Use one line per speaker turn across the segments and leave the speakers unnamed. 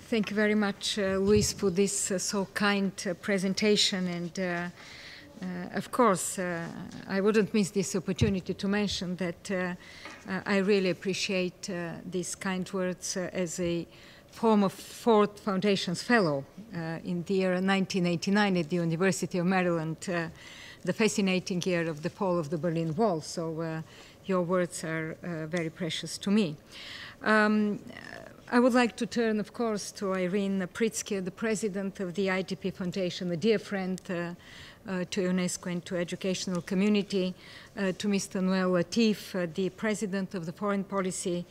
Thank you very much, Luis, for this so kind presentation. And of course, I wouldn't miss this opportunity to mention that I really appreciate these kind words as a former Ford Foundation's fellow in the year 1989 at the University of Maryland, the fascinating year of the fall of the Berlin Wall. So your words are very precious to me. I would like to turn, of course, to Irina Pritzker, the president of the Idp Foundation, a dear friend to UNESCO and to educational community, to Mr. Noel Latif, the president of the Foreign Policy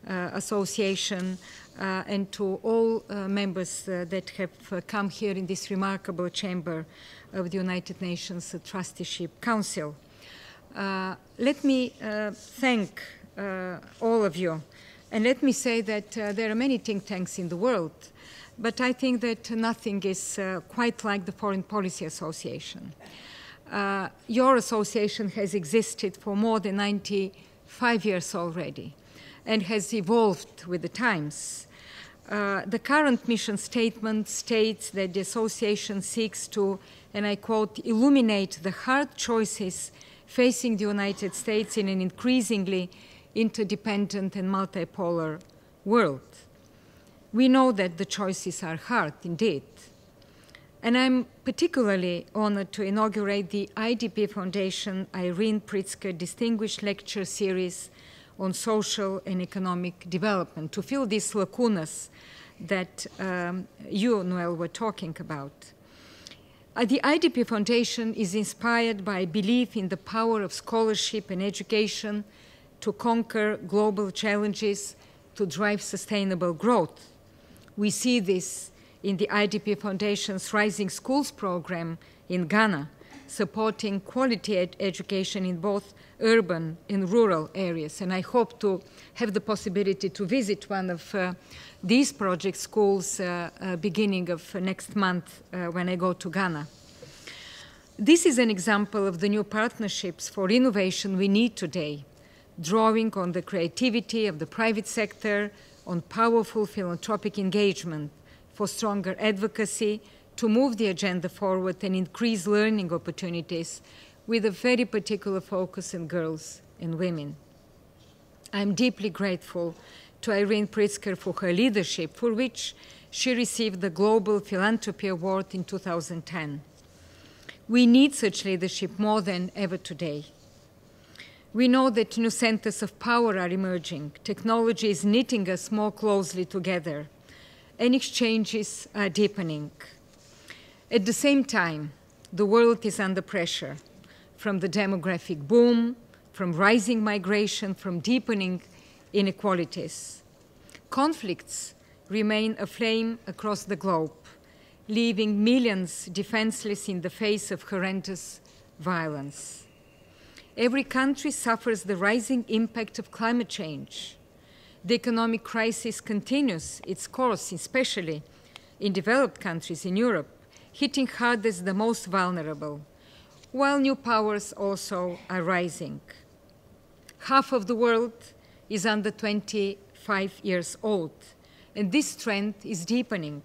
Association, and to all members that have come here in this remarkable chamber of the United Nations Trusteeship Council. Let me thank all of you. And let me say that there are many think tanks in the world, but I think that nothing is quite like the Foreign Policy Association. Your association has existed for more than 95 years already and has evolved with the times. The current mission statement states that the association seeks to, and I quote, illuminate the hard choices facing the United States in an increasingly interdependent and multipolar world. We know that the choices are hard indeed. And I'm particularly honored to inaugurate the Idp Foundation-Irene Pritzker Distinguished Lecture Series on social and economic development, to fill these lacunas that you, Noel, were talking about. The Idp Foundation is inspired by belief in the power of scholarship and education to conquer global challenges, to drive sustainable growth. We see this in the Idp Foundation's Rising Schools program in Ghana, supporting quality education in both urban and rural areas. And I hope to have the possibility to visit one of these project schools beginning of next month when I go to Ghana. This is an example of the new partnerships for innovation we need today, drawing on the creativity of the private sector, on powerful philanthropic engagement for stronger advocacy to move the agenda forward and increase learning opportunities with a very particular focus on girls and women. I'm deeply grateful to Irene Pritzker for her leadership, for which she received the Global Philanthropy Award in 2010. We need such leadership more than ever today. We know that new centers of power are emerging. Technology is knitting us more closely together, and exchanges are deepening. At the same time, the world is under pressure from the demographic boom, from rising migration, from deepening inequalities. Conflicts remain aflame across the globe, leaving millions defenseless in the face of horrendous violence. Every country suffers the rising impact of climate change. The economic crisis continues its course, especially in developed countries in Europe, hitting hardest the most vulnerable, while new powers also are rising. Half of the world is under 25 years old, and this trend is deepening,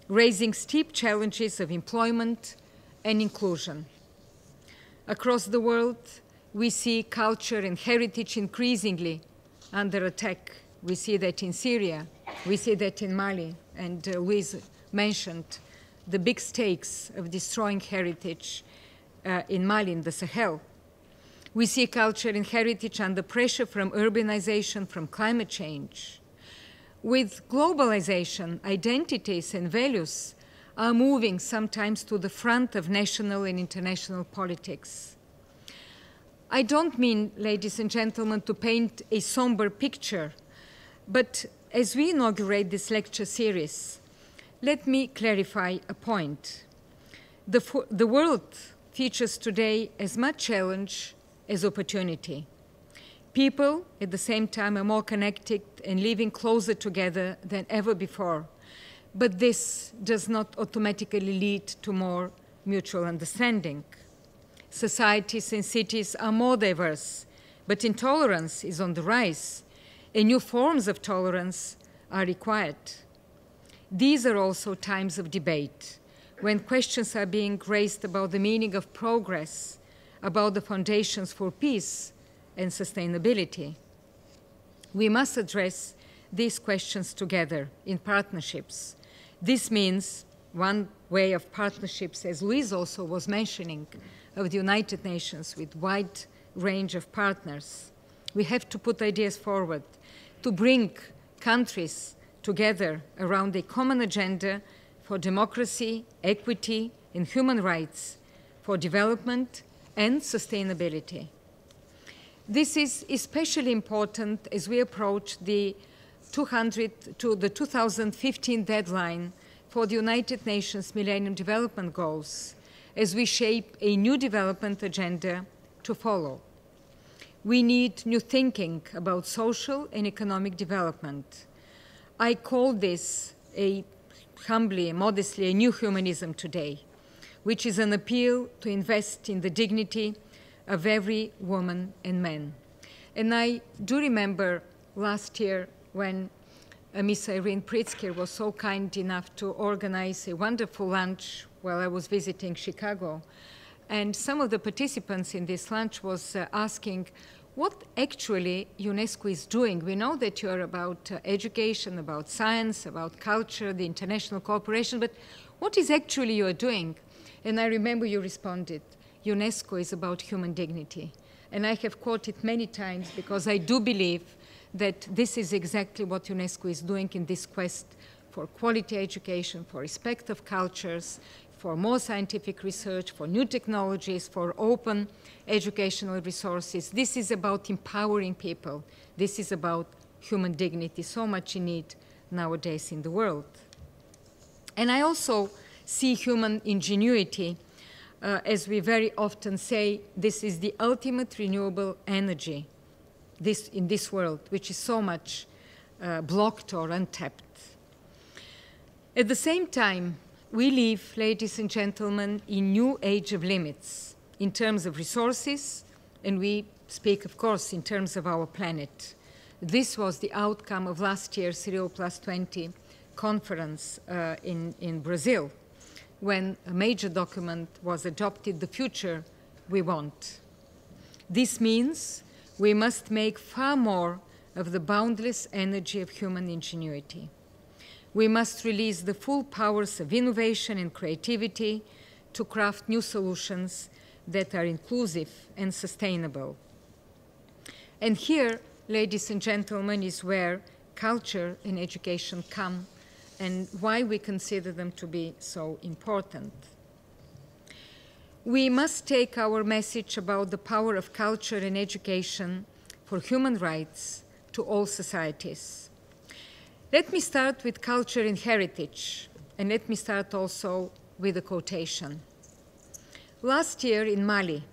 raising steep challenges of employment and inclusion. Across the world, we see culture and heritage increasingly under attack. We see that in Syria, we see that in Mali, and Luis mentioned the big stakes of destroying heritage in Mali, in the Sahel. We see culture and heritage under pressure from urbanization, from climate change. With globalization, identities and values are moving sometimes to the front of national and international politics. I don't mean, ladies and gentlemen, to paint a somber picture, but as we inaugurate this lecture series, let me clarify a point. The world features today as much challenge as opportunity. People, at the same time, are more connected and living closer together than ever before. But this does not automatically lead to more mutual understanding. Societies and cities are more diverse, but intolerance is on the rise, and new forms of tolerance are required. These are also times of debate, when questions are being raised about the meaning of progress, about the foundations for peace and sustainability. We must address these questions together in partnerships. This means one way of partnerships, as Louise also was mentioning, of the United Nations with wide range of partners. We have to put ideas forward to bring countries together around a common agenda for democracy, equity, and human rights, for development and sustainability. This is especially important as we approach the 2015 deadline for the United Nations Millennium Development Goals, as we shape a new development agenda to follow. We need new thinking about social and economic development. I call this humbly, modestly, a new humanism today, which is an appeal to invest in the dignity of every woman and man. And I do remember last year when Miss Irene Pritzker was so kind enough to organize a wonderful lunch while I was visiting Chicago. And some of the participants in this lunch was asking what actually UNESCO is doing. We know that you're about education, about science, about culture, the international cooperation, but what is actually you're doing? And I remember you responded, UNESCO is about human dignity. And I have quoted many times because I do believe that this is exactly what UNESCO is doing in this quest for quality education, for respect of cultures, for more scientific research, for new technologies, for open educational resources. This is about empowering people. This is about human dignity, so much in need nowadays in the world. And I also see human ingenuity. As we very often say, this is the ultimate renewable energy in this world, which is so much blocked or untapped. At the same time, we live, ladies and gentlemen, in new age of limits in terms of resources, and we speak, of course, in terms of our planet. This was the outcome of last year's Rio +20 conference in Brazil, when a major document was adopted, the future we want. This means we must make far more of the boundless energy of human ingenuity. We must release the full powers of innovation and creativity to craft new solutions that are inclusive and sustainable. And here, ladies and gentlemen, is where culture and education come and why we consider them to be so important. We must take our message about the power of culture and education for human rights to all societies. Let me start with culture and heritage, and let me start also with a quotation. Last year in Mali,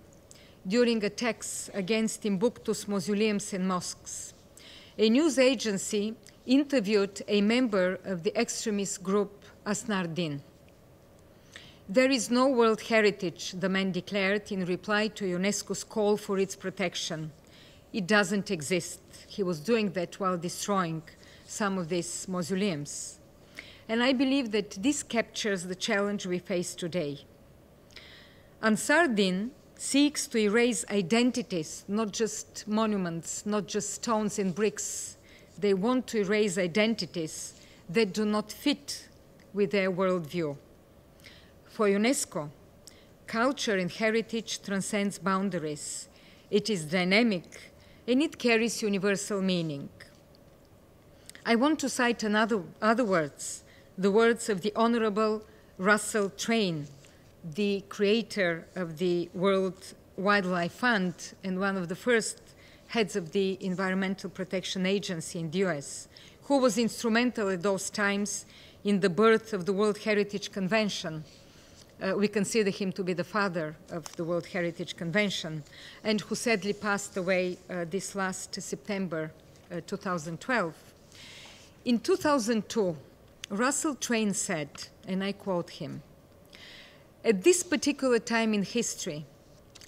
during attacks against Timbuktu's mausoleums and mosques, a news agency interviewed a member of the extremist group Asnardin. There is no world heritage, the man declared in reply to UNESCO's call for its protection. It doesn't exist. He was doing that while destroying some of these mausoleums. And I believe that this captures the challenge we face today. Ansar-Din seeks to erase identities, not just monuments, not just stones and bricks. They want to erase identities that do not fit with their worldview. For UNESCO, culture and heritage transcends boundaries. It is dynamic, and it carries universal meaning. I want to cite other words, the words of the Honorable Russell Train, the creator of the World Wildlife Fund and one of the first heads of the Environmental Protection Agency in the US, who was instrumental at those times in the birth of the World Heritage Convention. We consider him to be the father of the World Heritage Convention, and who sadly passed away this last September 2012. In 2002, Russell Train said, and I quote him, "At this particular time in history,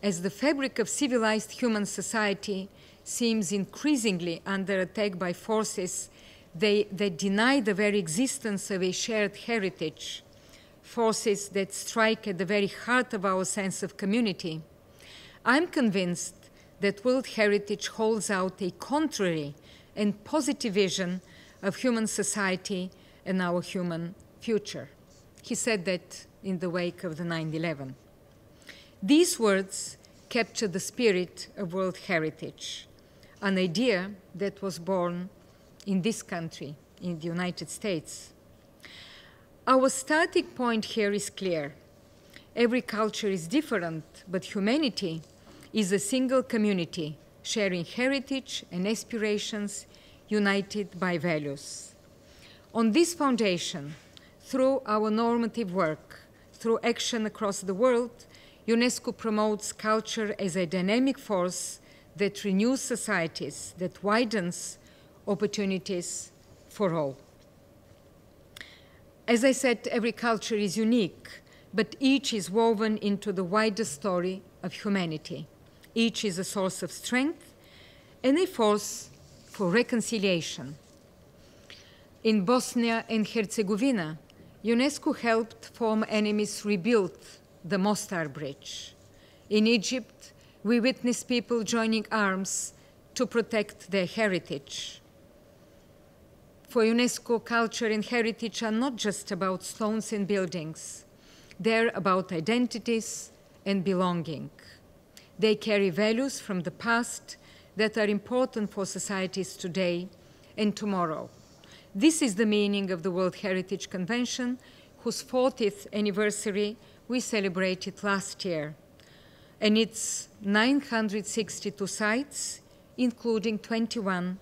as the fabric of civilized human society seems increasingly under attack by forces They deny the very existence of a shared heritage, forces that strike at the very heart of our sense of community. I'm convinced that World Heritage holds out a contrary and positive vision of human society and our human future. He said that in the wake of the 9/11. These words capture the spirit of World Heritage, an idea that was born in this country, in the United States. Our starting point here is clear. Every culture is different, but humanity is a single community, sharing heritage and aspirations, united by values. On this foundation, through our normative work, through action across the world, UNESCO promotes culture as a dynamic force that renews societies, that widens opportunities for all. As I said, every culture is unique, but each is woven into the wider story of humanity. Each is a source of strength and a force for reconciliation. In Bosnia and Herzegovina, UNESCO helped former enemies rebuild the Mostar Bridge. In Egypt, we witnessed people joining arms to protect their heritage. For UNESCO, culture and heritage are not just about stones and buildings. They're about identities and belonging. They carry values from the past that are important for societies today and tomorrow. This is the meaning of the World Heritage Convention, whose 40th anniversary we celebrated last year, and its 962 sites, including 21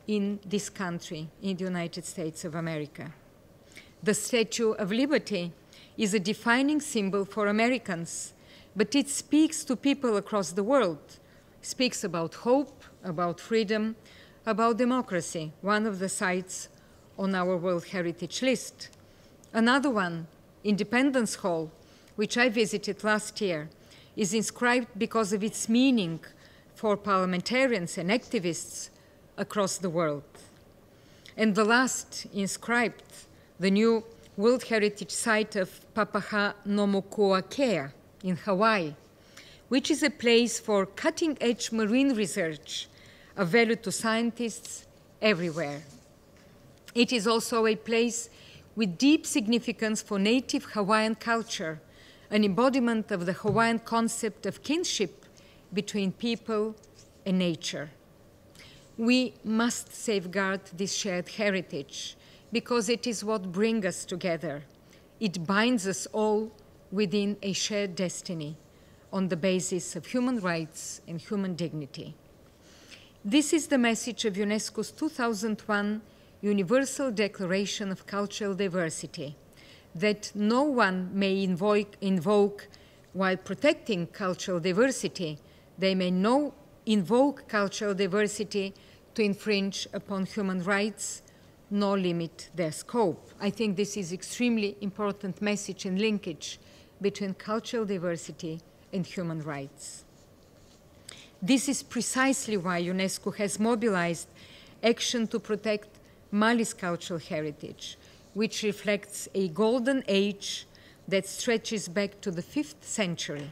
in this country, in the United States of America. The Statue of Liberty is a defining symbol for Americans, but it speaks to people across the world, speaks about hope, about freedom, about democracy, one of the sites on our World Heritage list. Another one, Independence Hall, which I visited last year, is inscribed because of its meaning for parliamentarians and activists across the world. And the last inscribed, the new World Heritage Site of Papahānaumokuākea in Hawaii, which is a place for cutting-edge marine research of value to scientists everywhere. It is also a place with deep significance for native Hawaiian culture, an embodiment of the Hawaiian concept of kinship between people and nature. We must safeguard this shared heritage because it is what brings us together. It binds us all within a shared destiny on the basis of human rights and human dignity. This is the message of UNESCO's 2001 Universal Declaration of Cultural Diversity, that no one may invoke while protecting cultural diversity. They may not invoke cultural diversity to infringe upon human rights, nor limit their scope. I think this is extremely important message and linkage between cultural diversity and human rights. This is precisely why UNESCO has mobilized action to protect Mali's cultural heritage, which reflects a golden age that stretches back to the 5th century.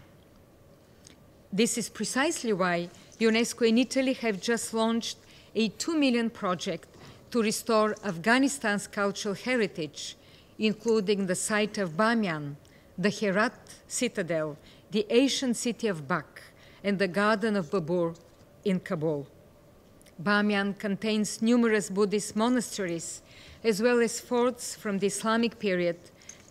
This is precisely why UNESCO and Italy have just launched a 2 million project to restore Afghanistan's cultural heritage, including the site of Bamiyan, the Herat citadel, the ancient city of Bak, and the garden of Babur in Kabul. Bamiyan contains numerous Buddhist monasteries, as well as forts from the Islamic period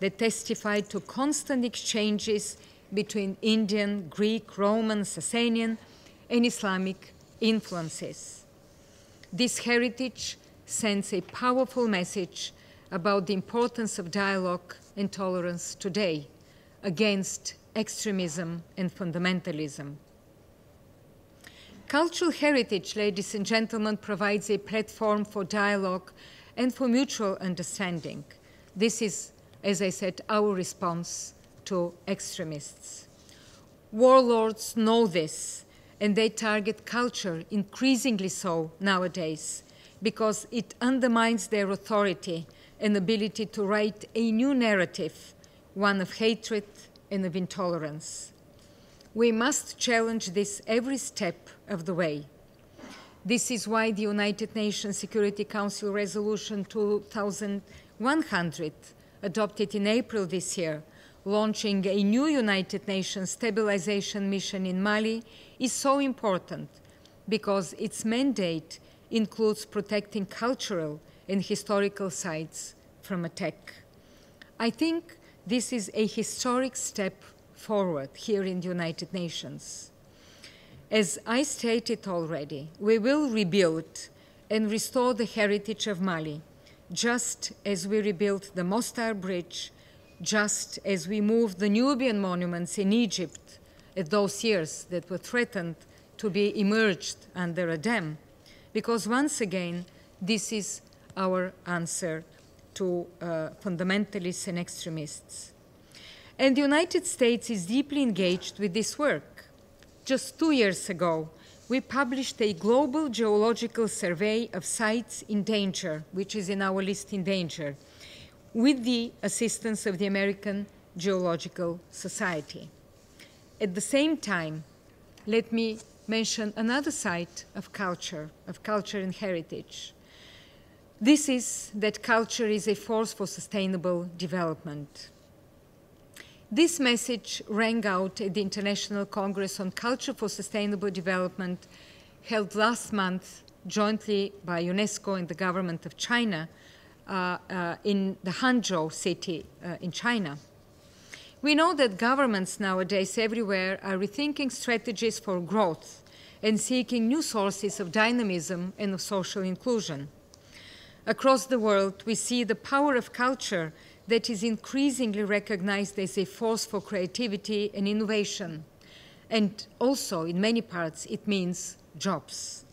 that testify to constant exchanges between Indian, Greek, Roman, Sasanian, and Islamic influences. This heritage sends a powerful message about the importance of dialogue and tolerance today against extremism and fundamentalism. Cultural heritage, ladies and gentlemen, provides a platform for dialogue and for mutual understanding. This is, as I said, our response to extremists. Warlords know this, and they target culture increasingly so nowadays because it undermines their authority and ability to write a new narrative, one of hatred and of intolerance. We must challenge this every step of the way. This is why the United Nations Security Council Resolution 2100, adopted in April this year, launching a new United Nations stabilization mission in Mali, is so important because its mandate includes protecting cultural and historical sites from attack. I think this is a historic step forward here in the United Nations. As I stated already, we will rebuild and restore the heritage of Mali, just as we rebuilt the Mostar Bridge, just as we moved the Nubian monuments in Egypt at those years that were threatened to be immersed under a dam, because once again, this is our answer to fundamentalists and extremists. And the United States is deeply engaged with this work. Just 2 years ago, we published a global geological survey of sites in danger, which is in our list in danger, with the assistance of the American Geological Society. At the same time, let me mention another side of culture and heritage. This is that culture is a force for sustainable development. This message rang out at the International Congress on Culture for Sustainable Development, held last month jointly by Unesco and the government of China in the Hangzhou city in China. We know that governments nowadays everywhere are rethinking strategies for growth and seeking new sources of dynamism and of social inclusion. Across the world, we see the power of culture that is increasingly recognized as a force for creativity and innovation. And also, in many parts, it means jobs.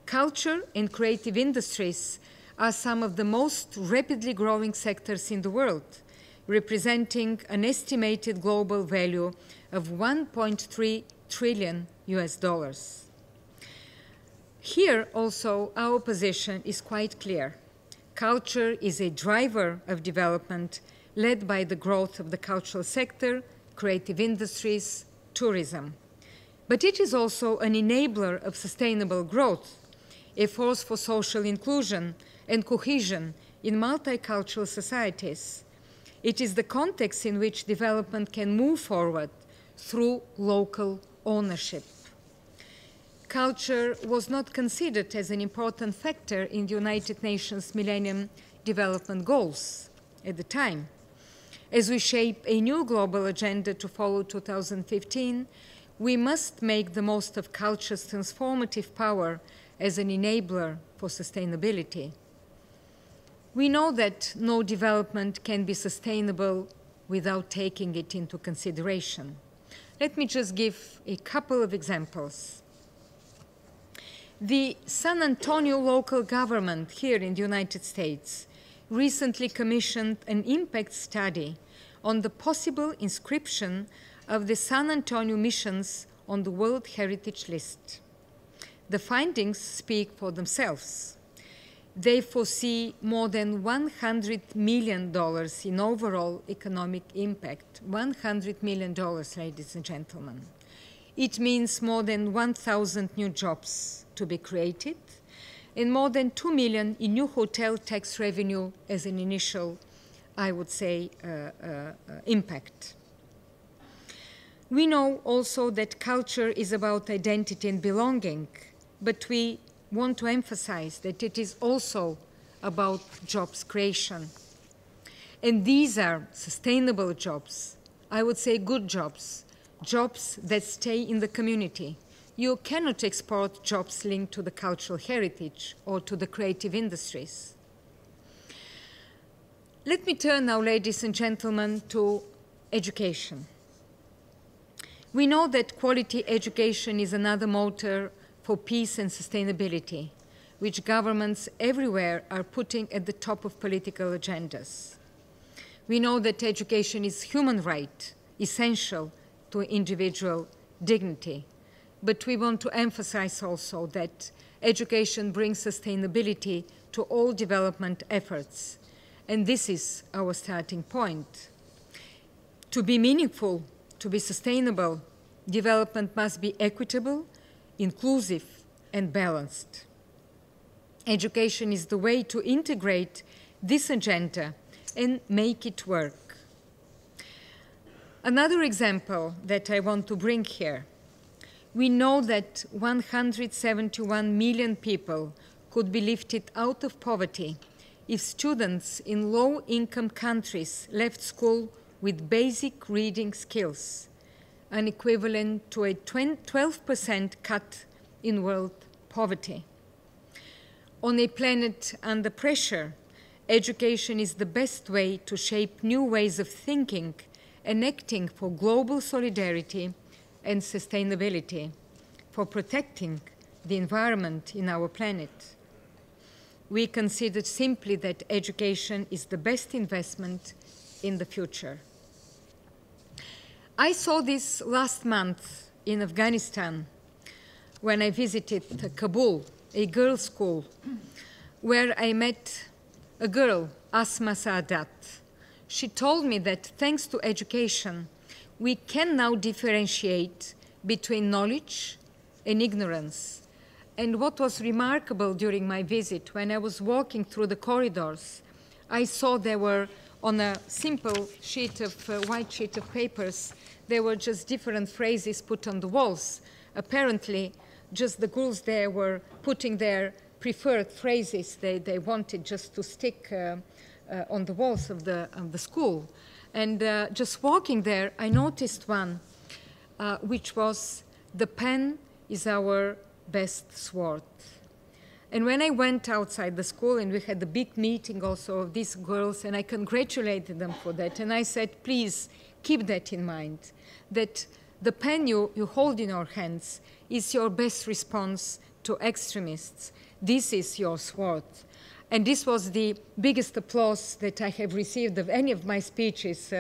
Culture and creative industries are some of the most rapidly growing sectors in the world, representing an estimated global value of $1.3 trillion US. Here also our position is quite clear. Culture is a driver of development led by the growth of the cultural sector, creative industries, tourism. But it is also an enabler of sustainable growth, a force for social inclusion and cohesion in multicultural societies. It is the context in which development can move forward through local ownership. Culture was not considered as an important factor in the United Nations Millennium Development Goals at the time. As we shape a new global agenda to follow 2015, we must make the most of culture's transformative power as an enabler for sustainability. We know that no development can be sustainable without taking it into consideration. Let me just give a couple of examples. The San Antonio local government here in the United States recently commissioned an impact study on the possible inscription of the San Antonio missions on the World Heritage List. The findings speak for themselves. They foresee more than $100 million in overall economic impact. $100 million, ladies and gentlemen. It means more than 1,000 new jobs to be created and more than 2 million in new hotel tax revenue as an initial, I would say, impact. We know also that culture is about identity and belonging, but we want to emphasize that it is also about jobs creation. And these are sustainable jobs, I would say good jobs, jobs that stay in the community. You cannot export jobs linked to the cultural heritage or to the creative industries. Let me turn now, ladies and gentlemen, to education. We know that quality education is another motor for peace and sustainability, which governments everywhere are putting at the top of political agendas. We know that education is a human right, essential to individual dignity. but we want to emphasize also that education brings sustainability to all development efforts. And this is our starting point. To be meaningful, to be sustainable, development must be equitable, inclusive, and balanced. Education is the way to integrate this agenda and make it work. Another example that I want to bring here. We know that 171 million people could be lifted out of poverty if students in low-income countries left school with basic reading skills, an equivalent to a 12% cut in world poverty. On a planet under pressure, education is the best way to shape new ways of thinking and acting for global solidarity and sustainability, for protecting the environment in our planet. We considered simply that education is the best investment in the future. I saw this last month in Afghanistan when I visited Kabul, a girls' school, where I met a girl, Asma Saadat. She told me that thanks to education, we can now differentiate between knowledge and ignorance. And what was remarkable during my visit, when I was walking through the corridors, I saw there were, on a simple sheet of white sheet of papers, there were just different phrases put on the walls. Apparently, just the girls there were putting their preferred phrases they wanted just to stick on the walls of the school. And just walking there, I noticed one, which was, "The pen is our best sword." And when I went outside the school, and we had a big meeting also of these girls, and I congratulated them for that, and I said, please keep that in mind, that the pen you hold in your hands is your best response to extremists. This is your sword. And this was the biggest applause that I have received of any of my speeches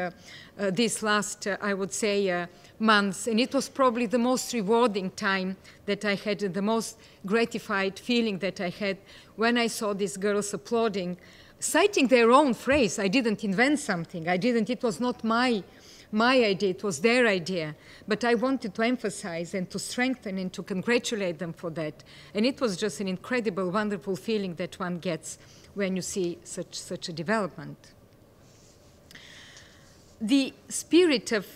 this last, I would say, months. And it was probably the most rewarding time that I had, the most gratified feeling that I had when I saw these girls applauding, citing their own phrase. I didn't invent something. It was not my idea, it was their idea. But I wanted to emphasize and to strengthen and to congratulate them for that. And it was just an incredible, wonderful feeling that one gets when you see such a development. The spirit of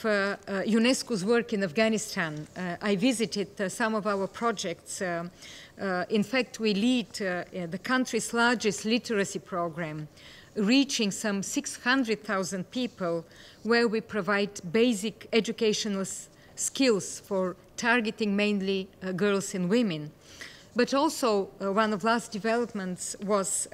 Unesco's work in Afghanistan, I visited some of our projects. In fact, we lead the country's largest literacy program, reaching some 600,000 people, where we provide basic educational skills for targeting mainly girls and women. But also, one of last developments was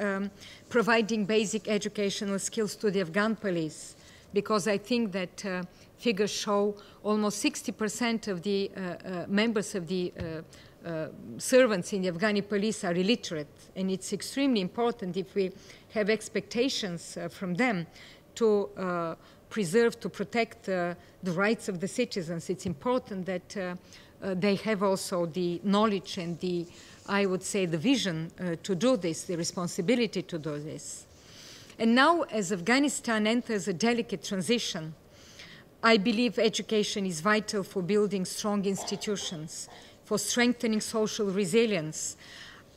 providing basic educational skills to the Afghan police, because I think that figures show almost 60% of the members of the servants in the Afghani police are illiterate, and it's extremely important if we have expectations from them to preserve, to protect the rights of the citizens. It's important that they have also the knowledge and the, I would say, the vision to do this, the responsibility to do this. And now, as Afghanistan enters a delicate transition, I believe education is vital for building strong institutions, for strengthening social resilience.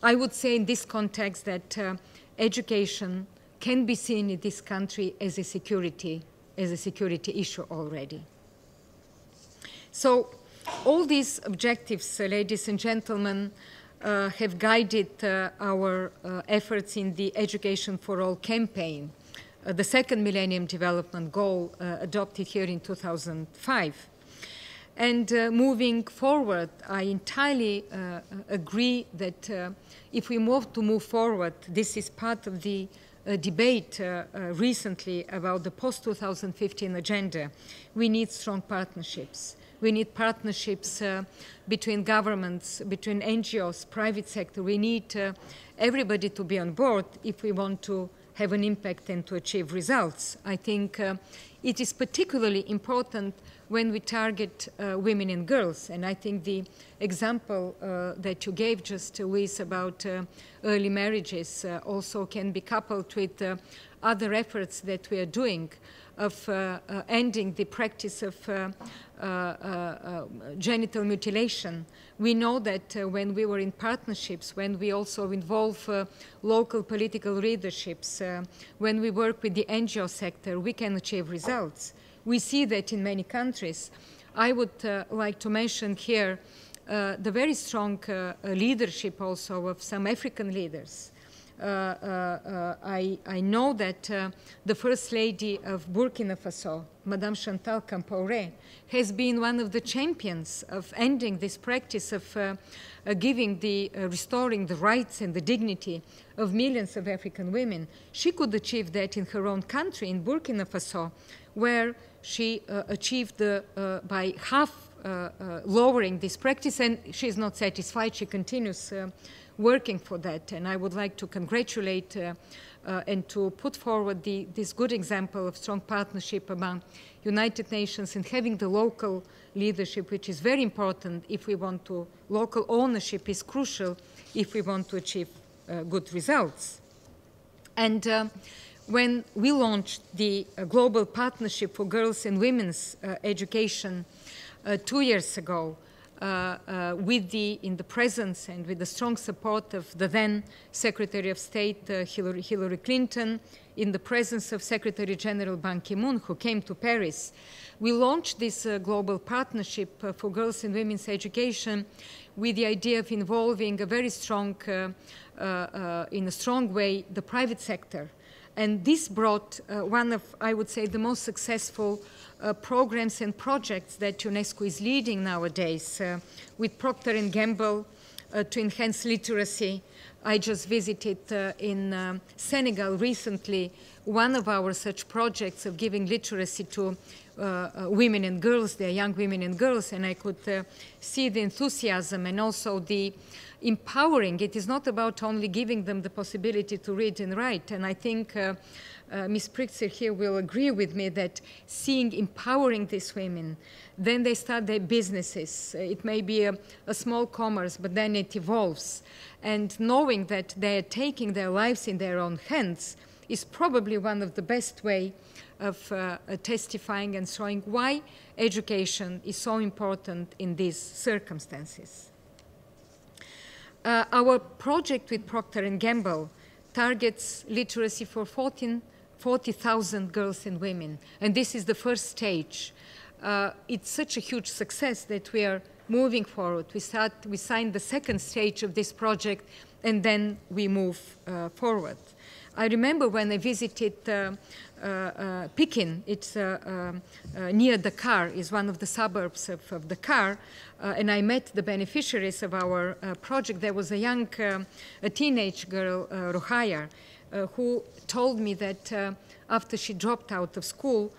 I would say in this context that education can be seen in this country as a security issue already. So all these objectives, ladies and gentlemen, have guided our efforts in the Education for All campaign, the second Millennium Development Goal adopted here in 2005. And moving forward, I entirely agree that if we move forward, this is part of the debate recently about the post-2015 agenda. We need strong partnerships. We need partnerships between governments, between NGOs, private sector. We need everybody to be on board if we want to have an impact and to achieve results. I think it is particularly important when we target women and girls. And I think the example that you gave just, Louise, about early marriages also can be coupled with other efforts that we are doing of ending the practice of genital mutilation. We know that when we were in partnerships, when we also involve local political leaderships, when we work with the NGO sector, we can achieve results. We see that in many countries. I would like to mention here the very strong leadership also of some African leaders. I know that the First Lady of Burkina Faso, Madame Chantal Campaoré, has been one of the champions of ending this practice of restoring the rights and the dignity of millions of African women. She could achieve that in her own country, in Burkina Faso, where she achieved by half lowering this practice, and she's not satisfied. She continues working for that, and I would like to congratulate and to put forward this good example of strong partnership among United Nations and having the local leadership, which is very important if we want to, local ownership is crucial if we want to achieve good results. And when we launched the Global Partnership for Girls and Women's Education 2 years ago, in the presence and with the strong support of the then Secretary of State Hillary Clinton, in the presence of Secretary General Ban Ki-moon, who came to Paris, we launched this global partnership for girls and women's education with the idea of involving a very strong, in a strong way, the private sector. And this brought one of, I would say, the most successful programs and projects that UNESCO is leading nowadays with Procter & Gamble to enhance literacy. I just visited in Senegal recently one of our such projects of giving literacy to women and girls, their young women and girls, and I could see the enthusiasm and also the empowering. It is not about only giving them the possibility to read and write, and I think Ms. Pritzker here will agree with me that empowering these women, then they start their businesses. It may be a small commerce, but then it evolves. And knowing that they are taking their lives in their own hands is probably one of the best ways of testifying and showing why education is so important in these circumstances. Our project with Procter & Gamble targets literacy for 40,000 girls and women, and this is the first stage. It's such a huge success that we are moving forward. We signed the second stage of this project, and then we move forward. I remember when I visited Pekin, it's near Dakar, is one of the suburbs of Dakar, and I met the beneficiaries of our project. There was a teenage girl, Rohaya, who told me that after she dropped out of school,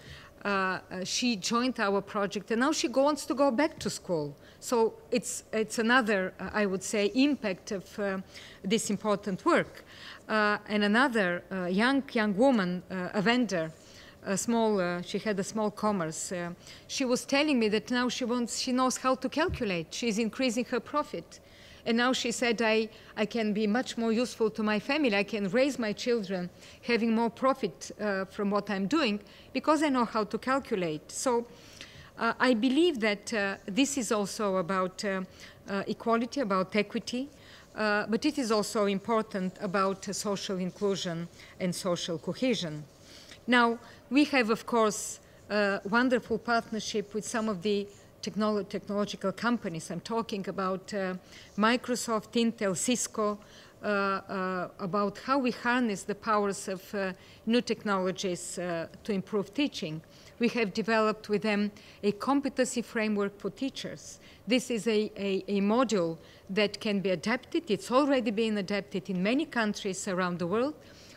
she joined our project, and now she wants to go back to school. So it's another, I would say, impact of this important work. And another young woman, a vendor, she had a small commerce. She was telling me that now she knows how to calculate. She's increasing her profit. And now she said, I can be much more useful to my family. I can raise my children having more profit from what I'm doing because I know how to calculate. So I believe that this is also about equality, about equity, but it is also important about social inclusion and social cohesion. Now, we have, of course, a wonderful partnership with some of the technological companies. I'm talking about Microsoft, Intel, Cisco, about how we harness the powers of new technologies to improve teaching. We have developed with them a competency framework for teachers. This is a module that can be adapted. It's already been adapted in many countries around the world.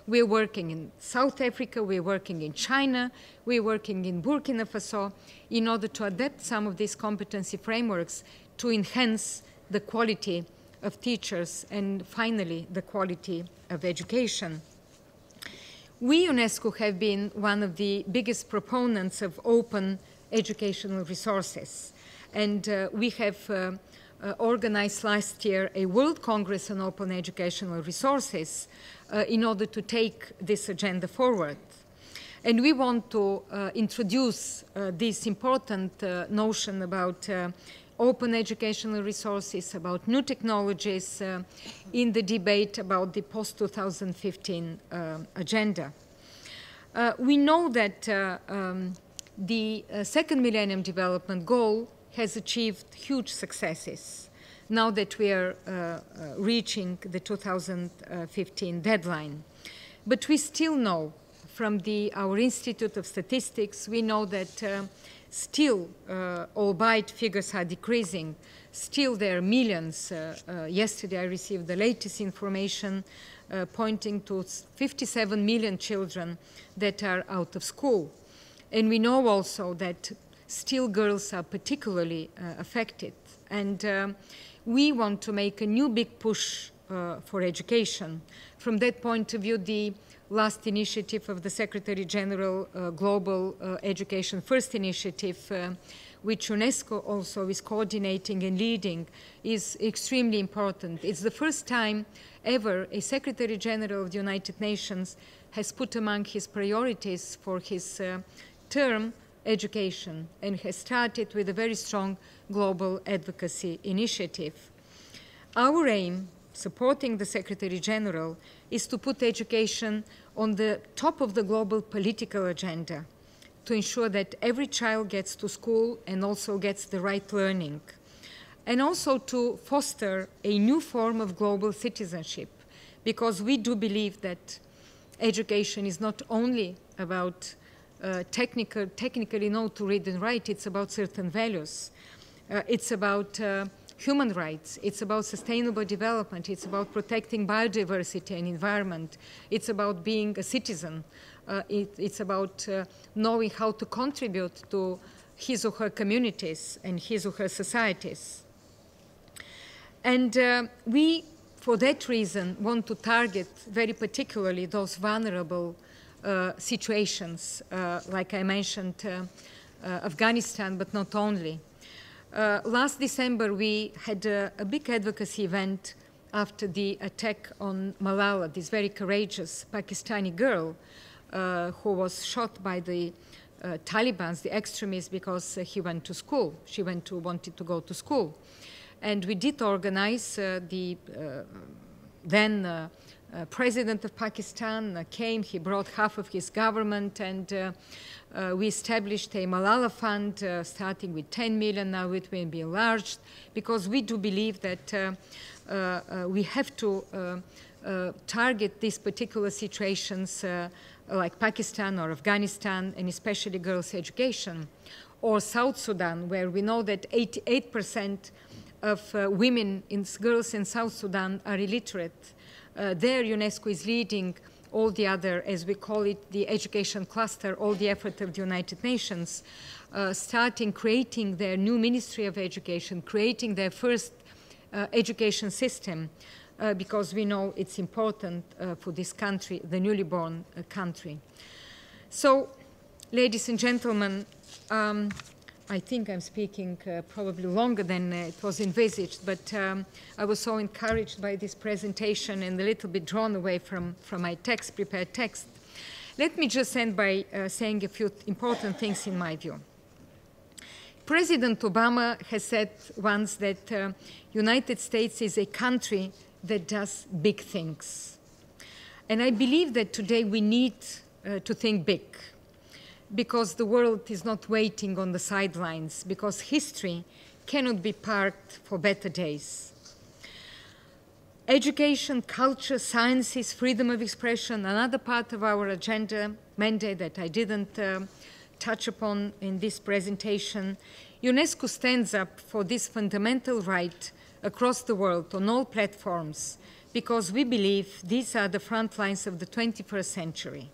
We're working in South Africa, we're working in China, we're working in Burkina Faso in order to adapt some of these competency frameworks to enhance the quality of teachers and finally the quality of education. We, UNESCO, have been one of the biggest proponents of open educational resources. And we have organized last year a World Congress on Open Educational Resources in order to take this agenda forward. And we want to introduce this important notion about open educational resources, about new technologies in the debate about the post-2015 agenda. We know that the second Millennium Development Goal has achieved huge successes now that we are reaching the 2015 deadline. But we still know from our Institute of Statistics, we know that still, albeit figures are decreasing, still there are millions. Yesterday I received the latest information pointing to 57 million children that are out of school. And we know also that still girls are particularly affected. And we want to make a new big push for education. From that point of view, the last initiative of the Secretary General Global Education First initiative, which UNESCO also is coordinating and leading, is extremely important. It's the first time ever a Secretary General of the United Nations has put among his priorities for his term education, and has started with a very strong global advocacy initiative. Our aim, supporting the Secretary General, is to put education on the top of the global political agenda, to ensure that every child gets to school and also gets the right learning, and also to foster a new form of global citizenship, because we do believe that education is not only about technically know to read and write, it's about certain values. It's about human rights, it's about sustainable development, it's about protecting biodiversity and environment, it's about being a citizen, it's about knowing how to contribute to his or her communities and his or her societies. And we, for that reason, want to target very particularly those vulnerable situations, like I mentioned, Afghanistan, but not only. Last December, we had a big advocacy event after the attack on Malala, this very courageous Pakistani girl who was shot by the Taliban, the extremists, because he went to school. She wanted to go to school. And we did organize the then President of Pakistan came, he brought half of his government, and we established a Malala Fund, starting with 10 million, now it will be enlarged, because we do believe that we have to target these particular situations like Pakistan or Afghanistan, and especially girls' education, or South Sudan, where we know that 88% of women, girls in South Sudan are illiterate. There, UNESCO is leading all the other, as we call it, the education cluster, all the effort of the United Nations, creating their new Ministry of Education, creating their first education system, because we know it's important for this country, the newly born country. So, ladies and gentlemen, I think I'm speaking probably longer than it was envisaged, but I was so encouraged by this presentation and a little bit drawn away from my prepared text. Let me just end by saying a few important things in my view. President Obama has said once that United States is a country that does big things. And I believe that today we need to think big, because the world is not waiting on the sidelines, because history cannot be parked for better days. Education, culture, sciences, freedom of expression, another part of our agenda mandate that I didn't touch upon in this presentation. UNESCO stands up for this fundamental right across the world on all platforms, because we believe these are the front lines of the 21st century.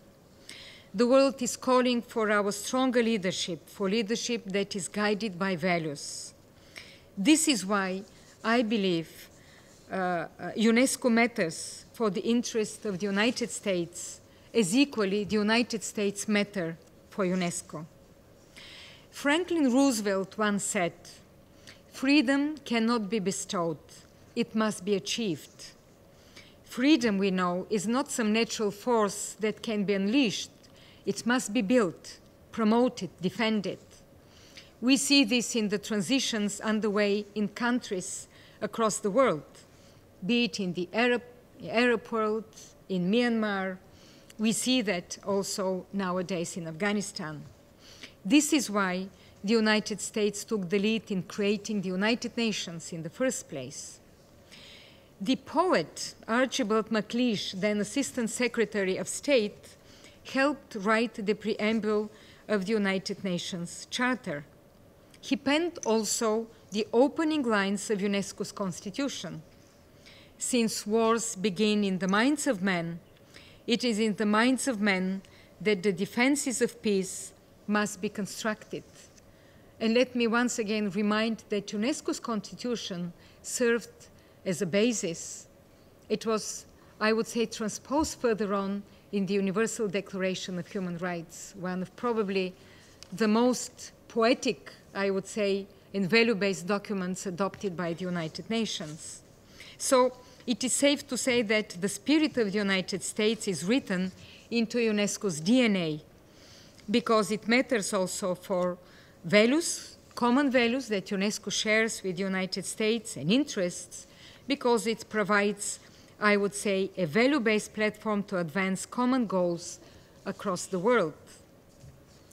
The world is calling for our stronger leadership, for leadership that is guided by values. This is why I believe UNESCO matters for the interest of the United States as equally the United States matter for UNESCO. Franklin Roosevelt once said, "Freedom cannot be bestowed, it must be achieved." Freedom, we know, is not some natural force that can be unleashed. It must be built, promoted, defended. We see this in the transitions underway in countries across the world, be it in the Arab world, in Myanmar. We see that also nowadays in Afghanistan. This is why the United States took the lead in creating the United Nations in the first place. The poet Archibald MacLeish, then Assistant Secretary of State, helped write the preamble of the United Nations Charter. He penned also the opening lines of UNESCO's constitution. Since wars begin in the minds of men, it is in the minds of men that the defenses of peace must be constructed. And let me once again remind that UNESCO's constitution served as a basis. It was, I would say, transposed further on in the Universal Declaration of Human Rights, one of probably the most poetic, I would say, and value-based documents adopted by the United Nations. So it is safe to say that the spirit of the United States is written into UNESCO's DNA, because it matters also for values, common values that UNESCO shares with the United States, and interests, because it provides, I would say, a value-based platform to advance common goals across the world.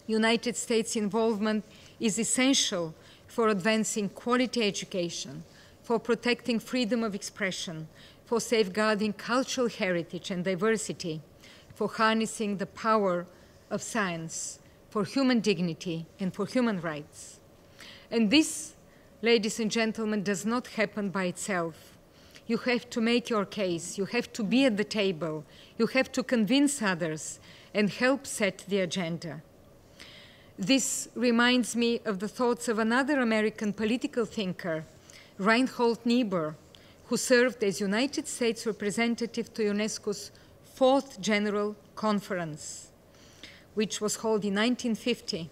United States involvement is essential for advancing quality education, for protecting freedom of expression, for safeguarding cultural heritage and diversity, for harnessing the power of science, for human dignity and for human rights. And this, ladies and gentlemen, does not happen by itself. You have to make your case, you have to be at the table, you have to convince others and help set the agenda. This reminds me of the thoughts of another American political thinker, Reinhold Niebuhr, who served as United States representative to UNESCO's 4th General Conference, which was held in 1950.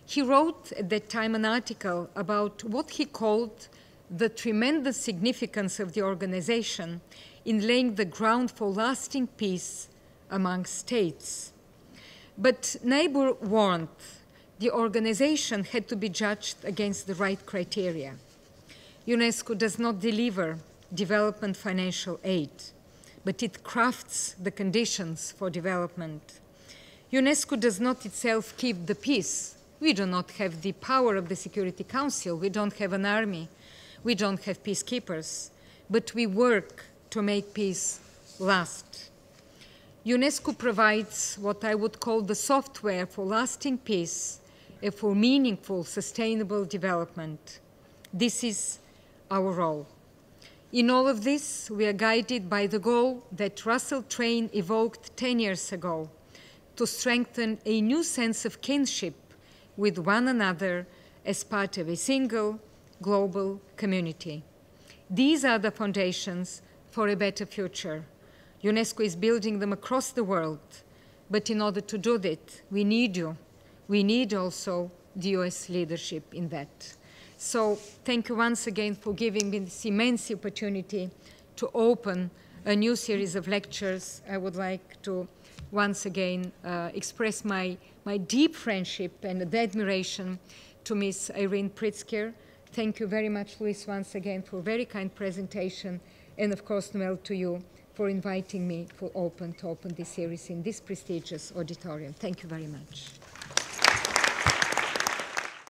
He wrote at that time an article about what he called the tremendous significance of the organization in laying the ground for lasting peace among states. But Niebuhr warned the organization had to be judged against the right criteria. UNESCO does not deliver development financial aid, but it crafts the conditions for development. UNESCO does not itself keep the peace. We do not have the power of the Security Council. We don't have an army. We don't have peacekeepers. But we work to make peace last. UNESCO provides what I would call the software for lasting peace and for meaningful, sustainable development. This is our role. In all of this, we are guided by the goal that Russell Train evoked 10 years ago, to strengthen a new sense of kinship with one another as part of a single global community. These are the foundations for a better future. UNESCO is building them across the world, but in order to do that, we need you. We need also the US leadership in that. So thank you once again for giving me this immense opportunity to open a new series of lectures. I would like to once again express my deep friendship and admiration to Ms. Irene Pritzker. Thank you very much, Luis, once again for a very kind presentation, and of course, Noel, to you for inviting me to open this series in this prestigious auditorium. Thank you very much.